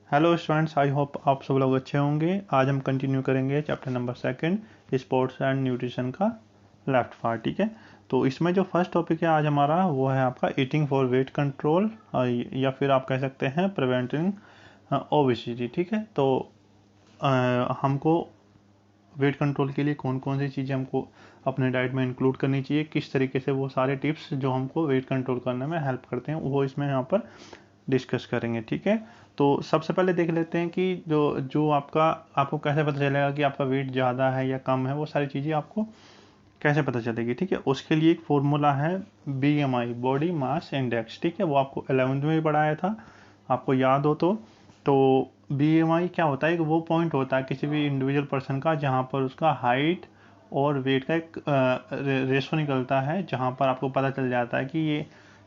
Hello students, I hope आप सब लोग अच्छे होंगे। आज हम कंटिन्यू करेंगे chapter number 2 sports and nutrition का लेफ्ट पार्ट। ठीक है, तो इसमें जो फर्स्ट टॉपिक है आज हमारा वो है आपका ईटिंग फॉर वेट कंट्रोल, या फिर आप कह सकते हैं प्रिवेंटिंग ओबेसिटी। ठीक है, तो हमको वेट कंट्रोल के लिए कौन कौन सी चीज़ें हमको अपने डाइट में इंक्लूड करनी चाहिए, किस तरीके से वो सारे टिप्स जो हमको वेट कंट्रोल करने में हेल्प करते हैं वो इसमें यहाँ पर डिस्कस करेंगे। ठीक है, तो सबसे पहले देख लेते हैं कि जो जो आपको कैसे पता चलेगा कि आपका वेट ज़्यादा है या कम है, वो सारी चीज़ें आपको कैसे पता चलेगी। ठीक है, उसके लिए एक फॉर्मूला है BMI, बॉडी मास इंडेक्स। ठीक है, वो आपको 11वीं में भी पढ़ाया था, आपको याद हो तो BMI क्या होता है, एक वो पॉइंट होता है किसी भी इंडिविजुअल पर्सन का जहाँ पर उसका हाइट और वेट का एक रेशो निकलता है, जहाँ पर आपको पता चल जाता है कि ये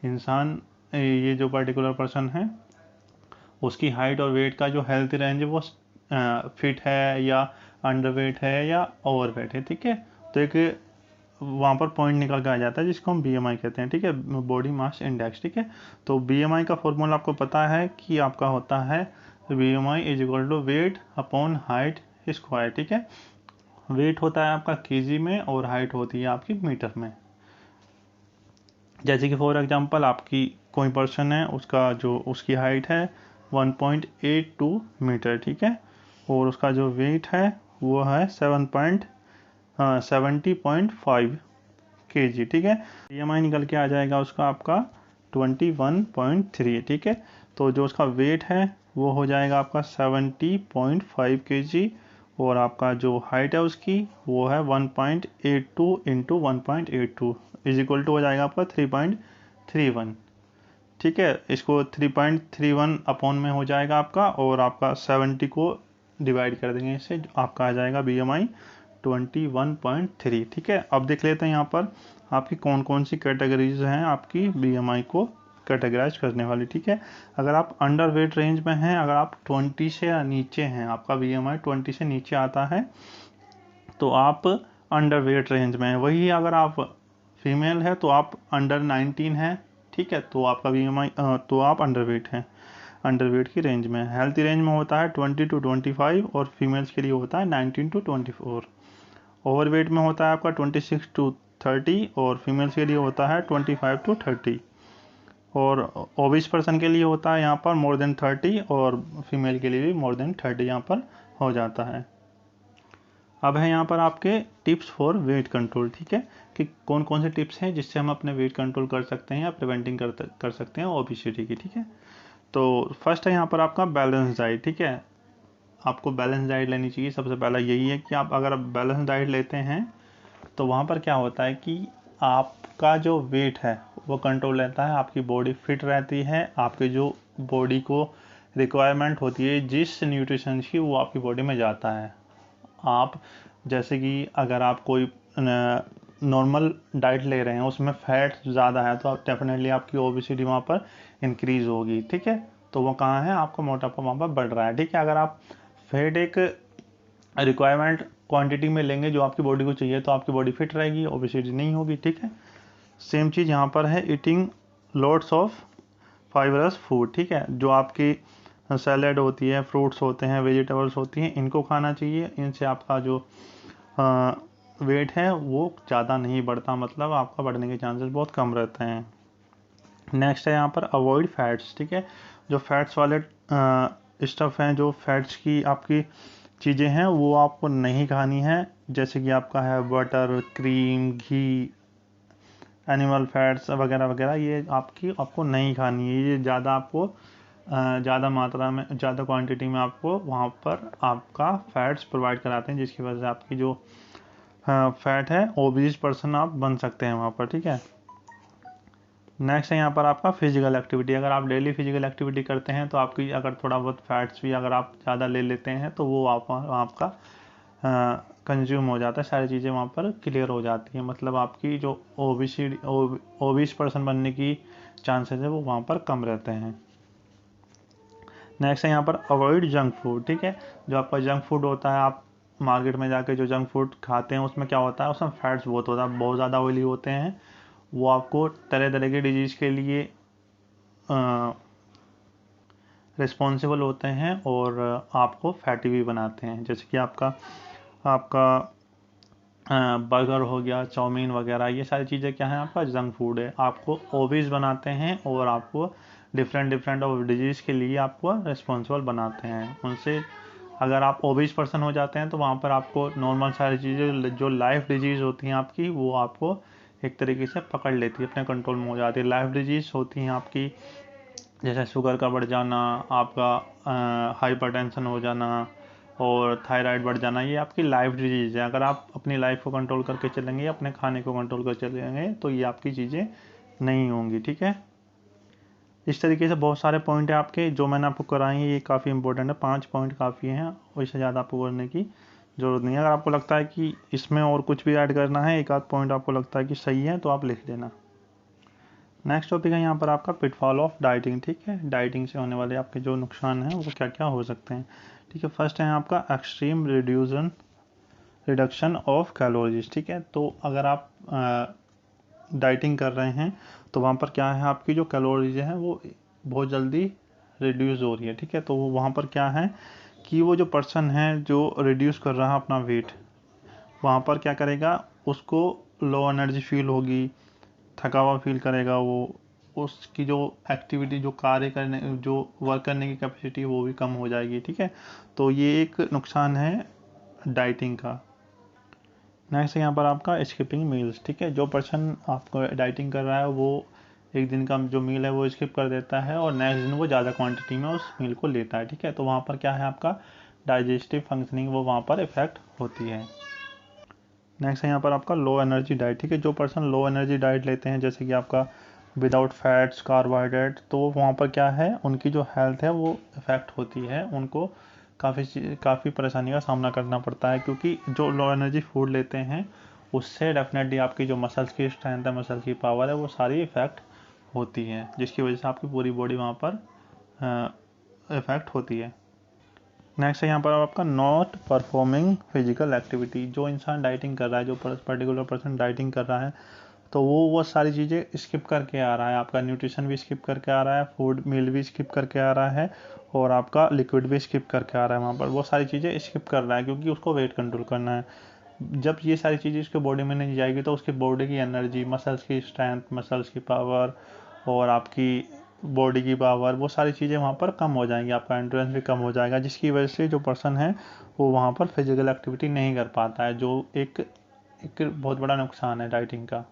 इंसान, ये जो पर्टिकुलर पर्सन है, उसकी हाइट और वेट का जो हेल्थ रेंज है वो फिट है या अंडरवेट है या ओवरवेट है। ठीक है, तो एक वहाँ पर पॉइंट निकल के आ जाता है जिसको हम BMI कहते हैं। ठीक है, बॉडी मास इंडेक्स। ठीक है, तो BMI का फॉर्मूला आपको पता है कि आपका होता है BMI is equal to weight upon height square. ठीक है, वेट होता है आपका केजी में और हाइट होती है आपकी मीटर में। जैसे कि फॉर एग्जांपल आपकी कोई पर्सन है, उसकी हाइट है 1.82 मीटर। ठीक है, और उसका जो वेट है वो है 70.5 kg। ठीक है, BMI निकल के आ जाएगा उसका आपका 21.3। ठीक है, तो जो उसका वेट है वो हो जाएगा आपका 70.5 kg, और आपका जो हाइट है उसकी वो है 1.82 इंटू 1.82 इज इक्वल टू हो जाएगा आपका 3.31। ठीक है, इसको 3.31 अपॉन में हो जाएगा आपका, और आपका 70 को डिवाइड कर देंगे इससे, आपका आ जाएगा BMI 21.3। ठीक है, अब देख लेते हैं यहाँ पर आपकी कौन कौन सी कैटेगरीज हैं आपकी BMI को कैटेगराइज करने वाली। ठीक है, अगर आप अंडर वेट रेंज में हैं, अगर आप 20 से नीचे हैं, आपका BMI 20 से नीचे आता है तो आप अंडर वेट रेंज में हैं। वही अगर आप फीमेल है तो आप अंडर 19 है। ठीक है, तो आपका BMI तो आप अंडर वेट हैं, अंडर वेट की रेंज में। हेल्थी रेंज में होता है 20 to 25, और फीमेल्स के लिए होता है 19 to 24। ओवर वेट में होता है आपका 26 to 30, और फीमेल्स के लिए होता है 25 to 30, और ओबिस पर्सन के लिए होता है यहाँ पर मोर देन 30, और फीमेल के लिए भी मोर देन 30 यहाँ पर हो जाता है। अब है यहाँ पर आपके टिप्स फॉर वेट कंट्रोल। ठीक है, कि कौन कौन से टिप्स हैं जिससे हम अपने वेट कंट्रोल कर सकते हैं या प्रिवेंटिंग कर सकते हैं ओबिसिटी की। ठीक है, तो फर्स्ट है यहाँ पर आपका बैलेंस डाइट। ठीक है, आपको बैलेंस डाइट लेनी चाहिए। सबसे पहला यही है कि आप अगर बैलेंस डाइट लेते हैं तो वहाँ पर क्या होता है कि आपका जो वेट है वो कंट्रोल रहता है, आपकी बॉडी फिट रहती है, आपके जो बॉडी को रिक्वायरमेंट होती है जिस न्यूट्रिशन की वो आपकी बॉडी में जाता है। आप जैसे कि अगर आप कोई नॉर्मल डाइट ले रहे हैं, उसमें फैट ज़्यादा है, तो आप डेफिनेटली आपकी ओबेसिटी वहाँ पर इंक्रीज़ होगी। ठीक है, तो वो कहाँ है, आपका मोटापा वहाँ पर बढ़ रहा है। ठीक है, अगर आप फैट एक रिक्वायरमेंट क्वांटिटी में लेंगे जो आपकी बॉडी को चाहिए, तो आपकी बॉडी फिट रहेगी, ओबेसिटी नहीं होगी। ठीक है, सेम चीज़ यहाँ पर है eating lots of fibrous food. ठीक है, जो आपकी सैलेड होती है, फ्रूट्स होते हैं, वेजिटेबल्स होती हैं, इनको खाना चाहिए। इनसे आपका जो वेट है वो ज़्यादा नहीं बढ़ता, मतलब आपका बढ़ने के चांसेस बहुत कम रहते हैं। नेक्स्ट है यहाँ पर अवॉइड फैट्स। ठीक है, जो फैट्स वाले स्टफ़ हैं, जो फैट्स की आपकी चीज़ें हैं वो आपको नहीं खानी है। जैसे कि आपका है बटर, क्रीम, घी, एनिमल फैट्स वगैरह वगैरह, ये आपको नहीं खानी है। ये ज़्यादा मात्रा में, ज़्यादा क्वांटिटी में आपको वहाँ पर आपका फैट्स प्रोवाइड कराते हैं, जिसकी वजह से आपकी जो फैट है ओबीस पर्सन आप बन सकते हैं वहाँ पर। ठीक है, नेक्स्ट है यहाँ पर आपका फिजिकल एक्टिविटी। अगर आप डेली फिजिकल एक्टिविटी करते हैं तो आपकी अगर थोड़ा बहुत फैट्स भी अगर आप ज़्यादा ले लेते हैं तो वो आपका कंज्यूम हो जाता है, सारी चीज़ें वहाँ पर क्लियर हो जाती हैं, मतलब आपकी जो ओबिस पर्सन बनने की चांसेस है वो वहाँ पर कम रहते हैं। नेक्स्ट है यहाँ पर अवॉइड जंक फूड। ठीक है, जो आपका जंक फूड होता है, आप मार्केट में जाके जो जंक फूड खाते हैं उसमें क्या होता है, उसमें फैट्स बहुत होता है, बहुत ज़्यादा ऑयली होते हैं। वो आपको तरह तरह के डिजीज़ के लिए रिस्पॉन्सिबल होते हैं और आपको फैटी भी बनाते हैं। जैसे कि आपका बर्गर हो गया, चाउमीन वगैरह, ये सारी चीज़ें क्या है, आपका जंक फूड है, आपको ओबीज बनाते हैं और आपको डिफरेंट ऑफ डिजीज़ के लिए आपको रिस्पॉन्सिबल बनाते हैं। उनसे अगर आप ओबीज पर्सन हो जाते हैं तो वहाँ पर आपको नॉर्मल सारी चीज़ें जो लाइफ डिजीज़ होती हैं आपकी, वो आपको एक तरीके से पकड़ लेती है, अपने कंट्रोल में हो जाती है। लाइफ डिजीज़ होती हैं आपकी जैसे शुगर का बढ़ जाना, आपका हाइपरटेंशन हो जाना और थायराइड बढ़ जाना, ये आपकी लाइफ डिजीज़ है। अगर आप अपनी लाइफ को कंट्रोल करके चलेंगे, अपने खाने को कंट्रोल कर चलेंगे, तो ये आपकी चीज़ें नहीं होंगी, ठीक है। इस तरीके से बहुत सारे पॉइंट है आपके जो मैंने आपको कराए हैं, ये काफ़ी इंपॉर्टेंट है, 5 पॉइंट काफ़ी हैं, उससे ज़्यादा आपको करने की ज़रूरत नहीं है। अगर आपको लगता है कि इसमें और कुछ भी ऐड करना है, एक आध पॉइंट आपको लगता है कि सही है, तो आप लिख देना। नेक्स्ट टॉपिक है यहाँ पर आपका पिटफॉल ऑफ डाइटिंग, ठीक है। डाइटिंग से होने वाले आपके जो नुकसान हैं वो क्या क्या हो सकते हैं, ठीक है। फर्स्ट है आपका एक्सट्रीम रिडक्शन ऑफ कैलोरीज, ठीक है। तो अगर आप डाइटिंग कर रहे हैं तो वहाँ पर क्या है, आपकी जो कैलोरीज हैं वो बहुत जल्दी रिड्यूस हो रही है, ठीक है। तो वहाँ पर क्या है कि वो जो पर्सन है जो रिड्यूस कर रहा है अपना वेट, वहाँ पर क्या करेगा, उसको लो एनर्जी फील होगी, थका हुआ फील करेगा वो, उसकी जो एक्टिविटी, जो कार्य करने, जो वर्क करने की कैपेसिटी, वो भी कम हो जाएगी, ठीक है। तो ये एक नुकसान है डाइटिंग का। नेक्स्ट है यहाँ पर आपका स्किपिंग मील्स, ठीक है। जो पर्सन आपको डाइटिंग कर रहा है वो एक दिन का जो मील है वो स्किप कर देता है और नेक्स्ट दिन वो ज़्यादा क्वांटिटी में उस मील को लेता है, ठीक है। तो वहाँ पर क्या है, आपका डाइजेस्टिव फंक्शनिंग वो वहाँ पर इफेक्ट होती है। नेक्स्ट है यहाँ पर आपका लो एनर्जी डाइट, ठीक है। जो पर्सन लो एनर्जी डाइट लेते हैं, जैसे कि आपका विदाउट फैट्स, कार्बोहाइड्रेट, तो वहाँ पर क्या है, उनकी जो हेल्थ है वो इफ़ेक्ट होती है, उनको काफ़ी परेशानी का सामना करना पड़ता है, क्योंकि जो लो एनर्जी फूड लेते हैं उससे डेफिनेटली आपकी जो मसल्स की स्ट्रेंथ है, मसल की पावर है, वो सारी इफ़ेक्ट होती है, जिसकी वजह से आपकी पूरी बॉडी वहाँ पर इफ़ेक्ट होती है। नेक्स्ट है यहाँ पर आपका नॉट परफॉर्मिंग फिजिकल एक्टिविटी। जो इंसान डाइटिंग कर रहा है, जो पर्टिकुलर पर्सन डाइटिंग कर रहा है, तो वो सारी चीज़ें स्किप करके आ रहा है, आपका न्यूट्रिशन भी स्किप करके आ रहा है, फूड मील भी स्किप करके आ रहा है और आपका लिक्विड भी स्किप करके आ रहा है। वहाँ पर वो सारी चीज़ें स्किप कर रहा है क्योंकि उसको वेट कंट्रोल करना है। जब ये सारी चीज़ें उसके बॉडी में नहीं जाएगी तो उसकी बॉडी की एनर्जी, मसल्स की स्ट्रेंथ, मसल्स की पावर और आपकी बॉडी की पावर, वो सारी चीज़ें वहाँ पर कम हो जाएंगी, आपका एंड्योरेंस भी कम हो जाएगा, जिसकी वजह से जो पर्सन है वो वहाँ पर फिजिकल एक्टिविटी नहीं कर पाता है, जो एक बहुत बड़ा नुकसान है डाइटिंग का।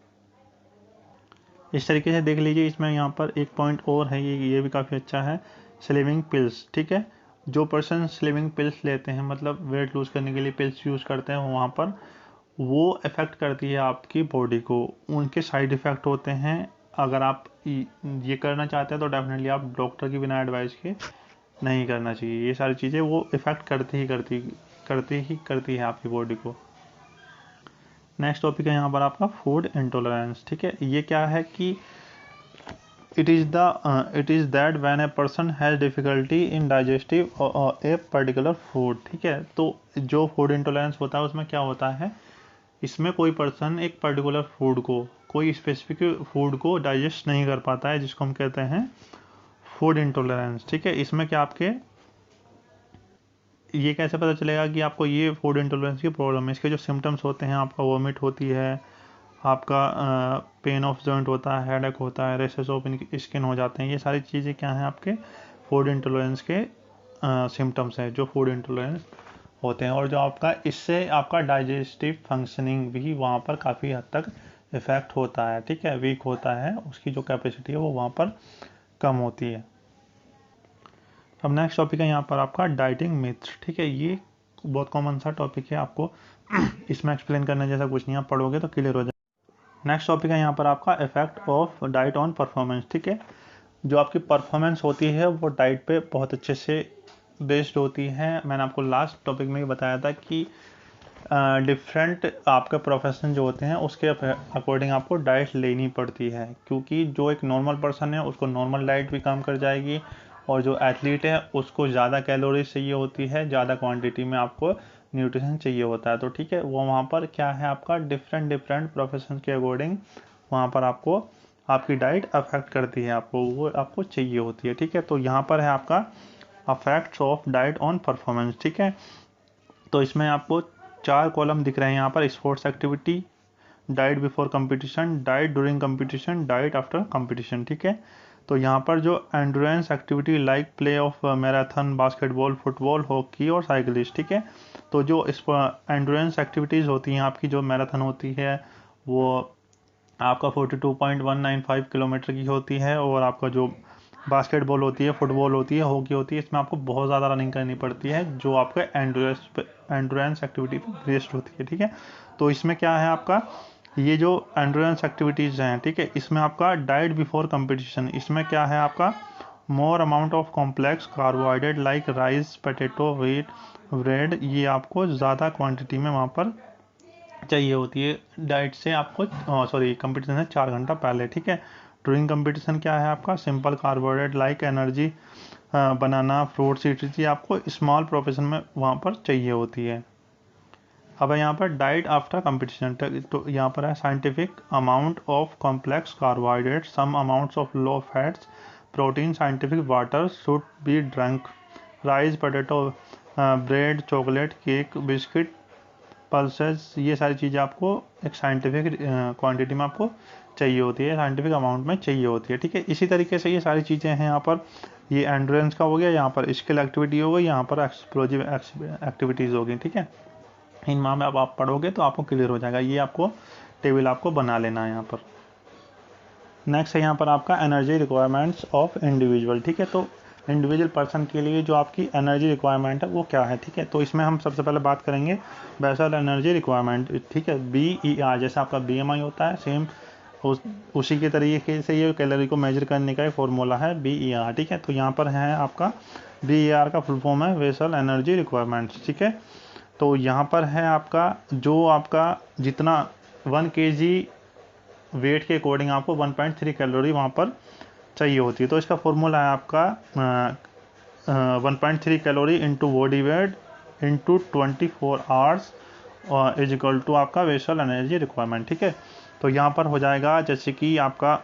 इस तरीके से देख लीजिए, इसमें यहाँ पर एक पॉइंट और है, ये भी काफ़ी अच्छा है, स्लिमिंग पिल्स, ठीक है। जो पर्सन स्लिमिंग पिल्स लेते हैं, मतलब वेट लूज़ करने के लिए पिल्स यूज़ करते हैं, वहाँ पर वो इफ़ेक्ट करती है आपकी बॉडी को, उनके साइड इफ़ेक्ट होते हैं। अगर आप ये करना चाहते हैं तो डेफिनेटली आप डॉक्टर की बिना एडवाइस के नहीं करना चाहिए। ये सारी चीज़ें वो इफ़ेक्ट करती है आपकी बॉडी को। नेक्स्ट टॉपिक है यहाँ पर आपका फूड इंटॉलरेंस, ठीक है। ये क्या है कि it is that when a person has difficulty in digestive a particular food, ठीक है। तो जो फूड इंटॉलरेंस होता है उसमें क्या होता है, इसमें कोई पर्सन एक पर्टिकुलर फूड को, कोई स्पेसिफिक फूड को डाइजेस्ट नहीं कर पाता है, जिसको हम कहते हैं फूड इंटॉलरेंस, ठीक है। इसमें क्या आपके ये कैसे पता चलेगा कि आपको ये फूड इंटॉलरेंस की प्रॉब्लम है, इसके जो सिम्टम्स होते हैं, आपका वॉमिट होती है, आपका पेन ऑफ जॉइंट होता है, हेडेक होता है, रेशेस ऑफ स्किन हो जाते हैं, ये सारी चीज़ें क्या हैं, आपके फूड इंटॉलरेंस के सिम्टम्स हैं, जो फूड इंटॉलरेंस होते हैं। और जो आपका इससे आपका डाइजेस्टिव फंक्शनिंग भी वहाँ पर काफ़ी हद तक इफ़ेक्ट होता है, ठीक है, वीक होता है, उसकी जो कैपेसिटी है वो वहाँ पर कम होती है। अब नेक्स्ट टॉपिक है यहाँ पर आपका डाइटिंग मिथ्स, ठीक है। ये बहुत कॉमन सा टॉपिक है, आपको इसमें एक्सप्लेन करने जैसा कुछ नहीं, आप पढ़ोगे तो क्लियर हो जाए। नेक्स्ट टॉपिक है यहाँ पर आपका effect of diet on performance, ठीक है। जो आपकी परफॉर्मेंस होती है वो डाइट पे बहुत अच्छे से बेस्ड होती है। मैंने आपको लास्ट टॉपिक में ही बताया था कि डिफरेंट आपके प्रोफेशन जो होते हैं उसके अकॉर्डिंग आपको डाइट लेनी पड़ती है, क्योंकि जो एक नॉर्मल पर्सन है उसको नॉर्मल डाइट भी काम कर जाएगी और जो एथलीट है उसको ज़्यादा कैलोरीज चाहिए होती है, ज़्यादा क्वांटिटी में आपको न्यूट्रिशन चाहिए होता है। तो ठीक है, वो वहाँ पर क्या है, आपका डिफरेंट प्रोफेशन के अकॉर्डिंग वहाँ पर आपकी डाइट अफेक्ट करती है, आपको वो आपको चाहिए होती है, ठीक है। तो यहाँ पर है आपका affects of diet on performance, ठीक है। तो इसमें आपको 4 कॉलम दिख रहे हैं यहाँ पर, sports activity, diet before competition, diet during competition, diet after competition, ठीक है। तो यहाँ पर जो endurance activity like play of marathon, basketball, football, hockey और साइकिलिस्ट, ठीक है। तो जो इस एंड्योरेंस एक्टिविटीज़ होती हैं आपकी, जो मैराथन होती है वो आपका 42.195 किलोमीटर की होती है, और आपका जो बास्केटबॉल होती है, फुटबॉल होती है, हॉकी होती है, इसमें आपको बहुत ज़्यादा रनिंग करनी पड़ती है, जो आपका एंड्योरेंस एक्टिविटी पर बेस्ड होती है, ठीक है। तो इसमें क्या है आपका, ये जो एंड्योरेंस एक्टिविटीज़ हैं, ठीक है, इसमें आपका डाइट बिफोर कंपटीशन, इसमें क्या है आपका more amount of complex carbohydrate like rice, potato, wheat, bread, ये आपको ज़्यादा क्वांटिटी में वहाँ पर चाहिए होती है डाइट से आपको, सॉरी कंपटीशन से 4 घंटा पहले, ठीक है। ड्यूरिंग कंपटीशन क्या है आपका सिंपल कार्बोहाइड्रेट लाइक एनर्जी, बनाना, फ्रूट, सीड्स, ये आपको स्मॉल प्रोपोर्शन में वहाँ पर चाहिए होती है। अब यहाँ पर डाइट आफ्टर कंपटीशन, तो यहाँ पर है scientific amount of complex carbohydrate, some amounts of low fats, protein, scientific water should be drunk, rice, potato, bread, chocolate, cake, biscuit, pulses, ये सारी चीज़ें आपको एक साइंटिफिक क्वांटिटी में आपको चाहिए होती है, साइंटिफिक अमाउंट में चाहिए होती है, ठीक है। इसी तरीके से ये सारी चीज़ें हैं यहाँ पर, ये एंड्योरेंस का हो गया, यहाँ पर स्किल एक्टिविटी हो गई, यहाँ पर एक्सप्लोजिव एक्टिविटीज़ होगी, ठीक है। इन माह में अब आप पढ़ोगे तो आपको क्लियर हो जाएगा, ये आपको टेबल आपको बना लेना है यहाँ पर। नेक्स्ट है यहाँ पर आपका एनर्जी रिक्वायरमेंट्स ऑफ इंडिविजुअल, ठीक है। तो इंडिविजुअल पर्सन के लिए जो आपकी एनर्जी रिक्वायरमेंट है वो क्या है, ठीक है। तो इसमें हम सबसे पहले बात करेंगे बेसल एनर्जी रिक्वायरमेंट, ठीक है, BER, जैसे आपका BMI होता है सेम उसी के तरीके से ये कैलोरी को मेजर करने का एक फॉर्मूला है BER, ठीक है। तो यहाँ पर है आपका BER का फुल फॉर्म है बेसल एनर्जी रिक्वायरमेंट्स, ठीक है। तो यहाँ पर है आपका जो आपका जितना 1 kg वेट के अकॉर्डिंग आपको 1.3 कैलोरी वहाँ पर चाहिए होती है। तो इसका फॉर्मूला है आपका 1.3 calorie into body weight into 24 hours is equal to आपका बेसल एनर्जी रिक्वायरमेंट, ठीक है। तो यहाँ पर हो जाएगा, जैसे कि आपका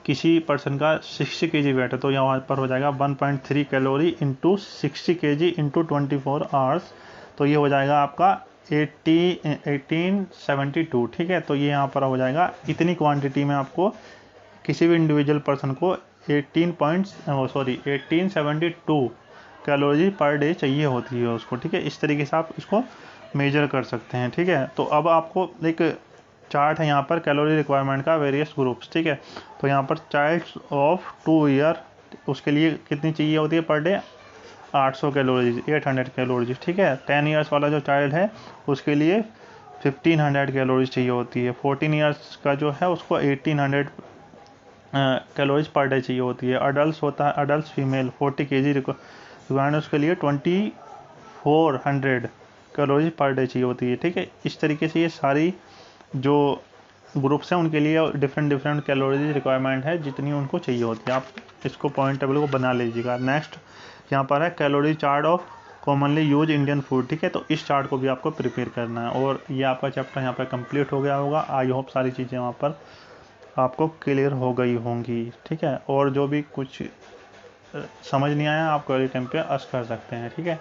किसी पर्सन का 60 kg वेट है, तो यहाँ पर हो जाएगा 1.3 calorie into 60 kg into 24 hours, तो ये हो जाएगा आपका 1872, ठीक है। तो ये यहाँ पर हो जाएगा, इतनी क्वांटिटी में आपको किसी भी इंडिविजुअल पर्सन को 1872 कैलोरी पर डे चाहिए होती है उसको, ठीक है। इस तरीके से आप इसको मेजर कर सकते हैं, ठीक है। तो अब आपको एक चार्ट है यहाँ पर कैलोरी रिक्वायरमेंट का वेरियस ग्रुप्स, ठीक है। तो यहाँ पर चाइल्ड ऑफ 2 ईयर, उसके लिए कितनी चाहिए होती है पर डे, 800 कैलोरीज, 800 कैलोरीज, ठीक है। 10 ईयर्स वाला जो चाइल्ड है उसके लिए 1500 कैलोरीज चाहिए होती है। 14 ईयर्स का जो है उसको 1800 कैलोरीज पर डे चाहिए होती है। अडल्ट होता है, अडल्ट फीमेल 40 kg रिक्वायरमेंट, उसके लिए 2400 कैलोरीज पर डे चाहिए होती है, ठीक है। इस तरीके से ये सारी जो ग्रुप्स हैं उनके लिए डिफरेंट कैलोरीज रिक्वायरमेंट है जितनी उनको चाहिए होती है। आप इसको पॉइंट टेबल को बना लीजिएगा। नेक्स्ट यहाँ पर है calorie chart of commonly use Indian food, ठीक है। तो इस चार्ट को भी आपको प्रिपेयर करना है, और ये आपका चैप्टर यहाँ पर कंप्लीट हो गया होगा। आई होप सारी चीज़ें वहाँ पर आपको क्लियर हो गई होंगी, ठीक है। और जो भी कुछ समझ नहीं आया आप क्वेरी टाइम पे आस्क कर सकते हैं, ठीक है।